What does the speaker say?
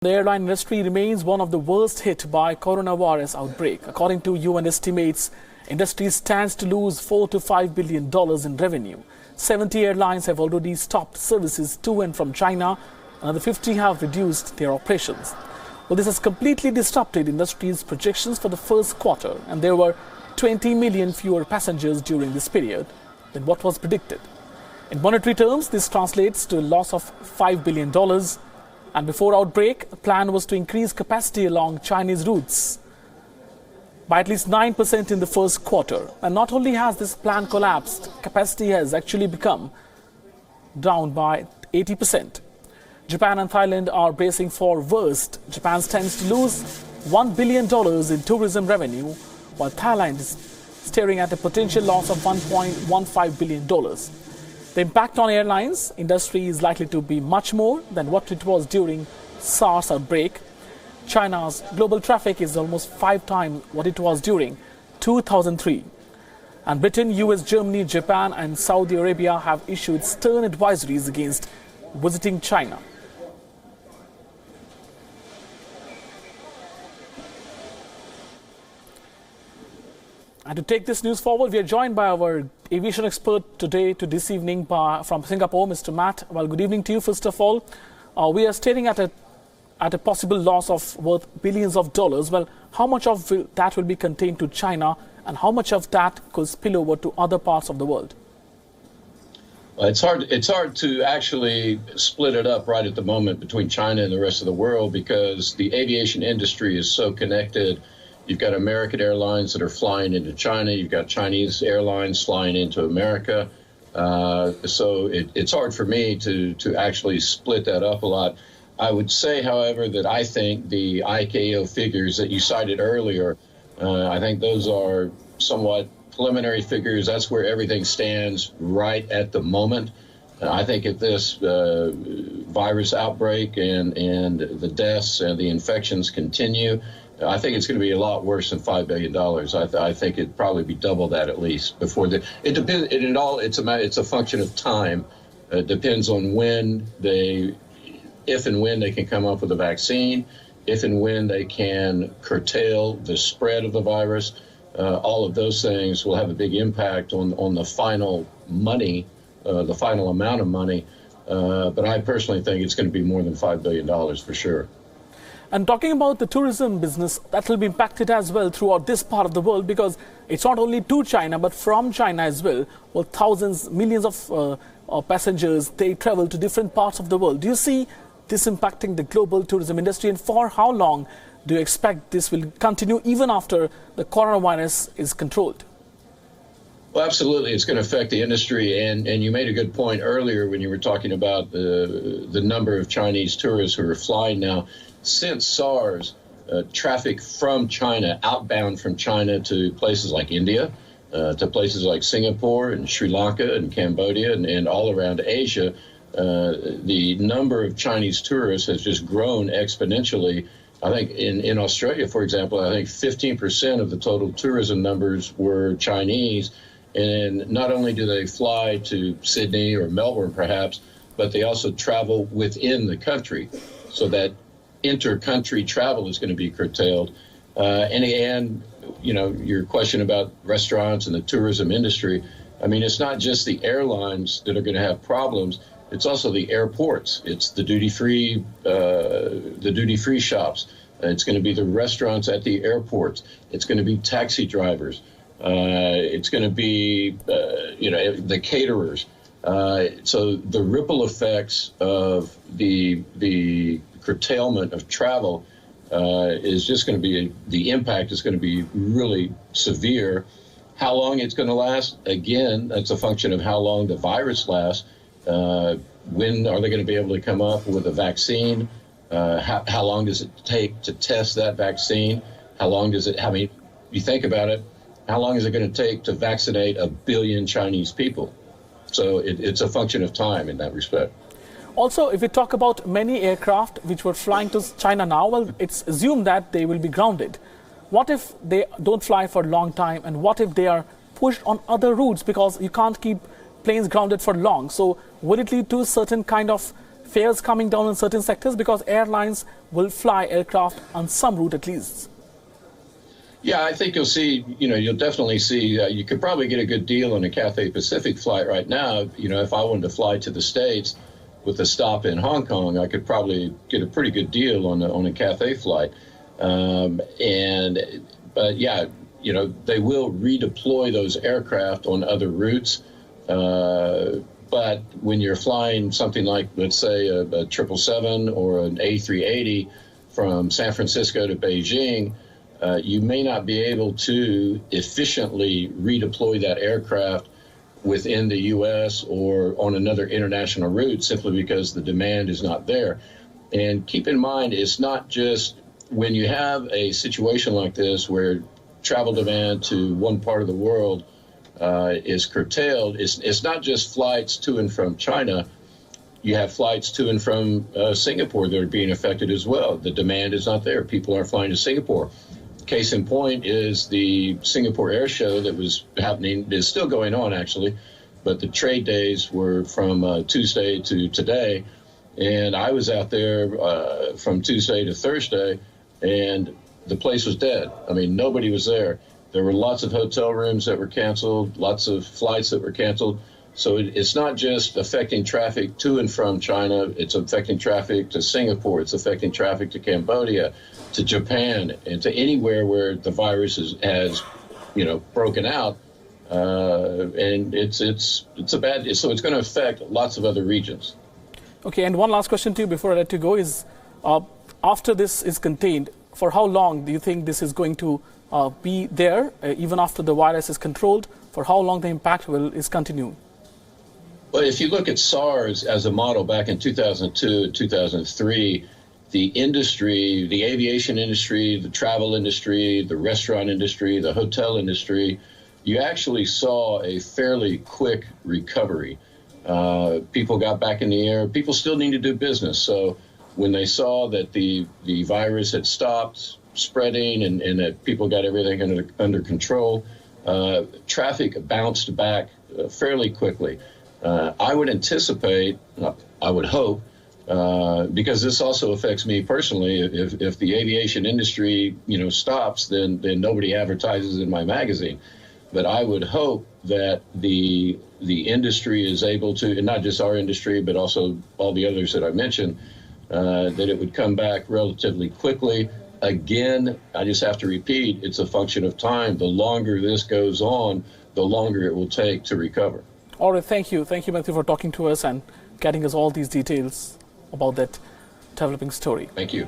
The airline industry remains one of the worst hit by coronavirus outbreak. According to UN estimates, industry stands to lose $4 to $5 billion in revenue. 70 airlines have already stopped services to and from China. Another 50 have reduced their operations. Well, this has completely disrupted industry's projections for the first quarter, and there were 20 million fewer passengers during this period than what was predicted. In monetary terms, this translates to a loss of $5 billion. And before outbreak, the plan was to increase capacity along Chinese routes by at least 9% in the first quarter. And not only has this plan collapsed, capacity has actually become down by 80%. Japan and Thailand are bracing for worst. Japan stands to lose $1 billion in tourism revenue, while Thailand is staring at a potential loss of $1.15 billion. The impact on airlines industry is likely to be much more than what it was during SARS outbreak. China's global traffic is almost 5 times what it was during 2003. And Britain, US, Germany, Japan and Saudi Arabia have issued stern advisories against visiting China. And to take this news forward, we are joined by our aviation expert today to this evening from Singapore, Mr. Matt. Well, good evening to you. First of all, we are staring at a possible loss of worth billions of dollars. Well, how much of that will be contained to China, and how much of that could spill over to other parts of the world? Well, it's hard to actually split it up right at the moment between China and the rest of the world, because the aviation industry is so connected. You've got American airlines that are flying into China. You've got Chinese airlines flying into America. So it's hard for me to actually split that up a lot. I would say, however, that I think the ICAO figures that you cited earlier, I think those are somewhat preliminary figures. That's where everything stands right at the moment. I think if this virus outbreak and the deaths and the infections continue, I think it's going to be a lot worse than $5 billion. I think it'd probably be double that at least before it depends. It's a function of time. It depends on if and when they can come up with a vaccine, if and when they can curtail the spread of the virus. All of those things will have a big impact on the final money, the final amount of money. But I personally think it's going to be more than $5 billion for sure. And talking about the tourism business, that will be impacted as well throughout this part of the world, because it's not only to China, but from China as well. Well, thousands, millions of passengers, they travel to different parts of the world. Do you see this impacting the global tourism industry? And for how long do you expect this will continue, even after the coronavirus is controlled? Well, absolutely. It's going to affect the industry. And you made a good point earlier when you were talking about the number of Chinese tourists who are flying now. Since SARS, traffic from China, outbound from China to places like India, to places like Singapore and Sri Lanka and Cambodia and all around Asia, the number of Chinese tourists has just grown exponentially. I think in Australia, for example, I think 15% of the total tourism numbers were Chinese. And not only do they fly to Sydney or Melbourne, perhaps, but they also travel within the country, so that inter-country travel is going to be curtailed. And you know, your question about restaurants and the tourism industry, I mean, it's not just the airlines that are going to have problems. It's also the airports. It's the duty-free shops. It's going to be the restaurants at the airports. It's going to be taxi drivers. It's going to be, the caterers. So the ripple effects of the curtailment of travel is just going to be, the impact is going to be really severe. How long it's going to last, again, that's a function of how long the virus lasts. When are they going to be able to come up with a vaccine? How long does it take to test that vaccine? You think about it, how long is it going to take to vaccinate 1 billion Chinese people? So it's a function of time in that respect. Also, if we talk about many aircraft which were flying to China now, well, it's assumed that they will be grounded. What if they don't fly for a long time, and what if they are pushed on other routes, because you can't keep planes grounded for long? So will it lead to a certain kind of fares coming down in certain sectors because airlines will fly aircraft on some route at least? Yeah, I think you'll see, you'll definitely see, you could probably get a good deal on a Cathay Pacific flight right now. If I wanted to fly to the States with a stop in Hong Kong, I could probably get a pretty good deal on a Cathay flight. But yeah, they will redeploy those aircraft on other routes. But when you're flying something like, let's say, a 777 or an A380 from San Francisco to Beijing, you may not be able to efficiently redeploy that aircraft within the U.S. or on another international route simply because the demand is not there. And keep in mind, it's not just when you have a situation like this where travel demand to one part of the world is curtailed, it's not just flights to and from China. You have flights to and from Singapore that are being affected as well. The demand is not there. People aren't flying to Singapore. Case in point is the Singapore Air Show that was happening, is still going on actually, but the trade days were from Tuesday to today. And I was out there from Tuesday to Thursday, and the place was dead. I mean, nobody was there. There were lots of hotel rooms that were canceled, lots of flights that were canceled. So it's not just affecting traffic to and from China. It's affecting traffic to Singapore. It's affecting traffic to Cambodia, to Japan, and to anywhere where the virus has broken out. And it's a bad. So it's going to affect lots of other regions. Okay, and one last question to you before I let you go is, after this is contained, for how long do you think this is going to be there, even after the virus is controlled? For how long the impact is continuing? Well, if you look at SARS as a model back in 2002 and 2003, the industry, the aviation industry, the travel industry, the restaurant industry, the hotel industry, you actually saw a fairly quick recovery. People got back in the air. People still need to do business. So when they saw that the virus had stopped spreading and that people got everything under control, traffic bounced back fairly quickly. I would anticipate, I would hope, because this also affects me personally. If the aviation industry, stops, then nobody advertises in my magazine. But I would hope that the industry is able to, and not just our industry, but also all the others that I mentioned, that it would come back relatively quickly. Again, I just have to repeat, it's a function of time. The longer this goes on, the longer it will take to recover. All right, thank you. Thank you, Matthew, for talking to us and getting us all these details about that developing story. Thank you.